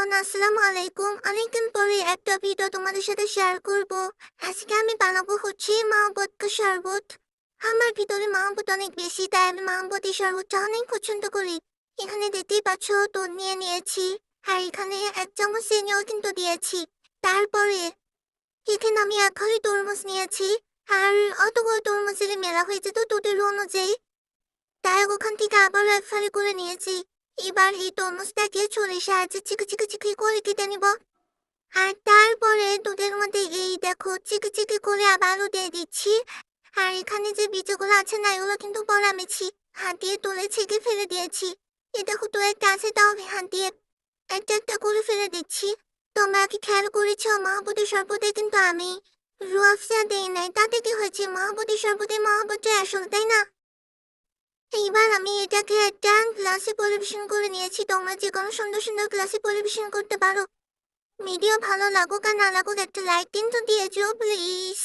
Everyone, আসসালামু আলাইকুম। অনেকদিন পরে একটা ভিডিও তোমাদের সাথে শেয়ার করব। আজকে আমি বানাবো হচ্ছে মাহবুদকা শরবত। আমার ভিতরে মাহবুদ অনেক বেশি, তাই আমি মাহবুদি শরবতটা অনেক পছন্দ করি। এখানে দেখতেই পাচ্ছ, দুধ নিয়ে নিয়েছি। আর এখানে 1 চামচ চিনিও কিন্তু দিয়েছি। তারপরে এখানে আমি 1 হালি তরমুজ নিয়েছি। আর অতগুলো তরমুজ দিলে মেলা হয়ে যেত দুধের অনুযায়ী, তাই ওখান থেকে আবার 1 ফালি করে নিয়েছি। এবার এই তরমুজটাকে ছুরির সাহায্যে চিকি চিকি চিকি করে কেটে নিব। আর তারপরে দুধের মধ্যে এই দেখো চিকি চিকি করে আবারও দিয়ে দিচ্ছি। আর এখানে যে বীজগুলো আছে না, এগুলো কিন্তু পরে আমি হাত দিয়ে তুলে ছেঁকে ফেলে দিয়েছি। এ দেখো তো একটা আছে, তাও আমি হাত দিয়ে একটা একটা করে ফেলে দিচ্ছি। তোমরা কি খেয়াল করেছো, মাহবুদের শরবতে কিন্তু আমি রুয়াফজা দেই নাই। তাতে কি হয়েছে, মাহবুদের শরবতে মাহবুদটাই আসল, তাই না? এইবার আমি এটাকে একটা গ্লাসে পরিবেশন করে নিয়েছি। তোমরা যে কোনো সুন্দর সুন্দর গ্লাসে পরিবেশন করতে পারো। ভিডিও ভালো লাগুক আর না লাগুক, একটা লাইক কিন্তু দিয়েছো প্লিজ।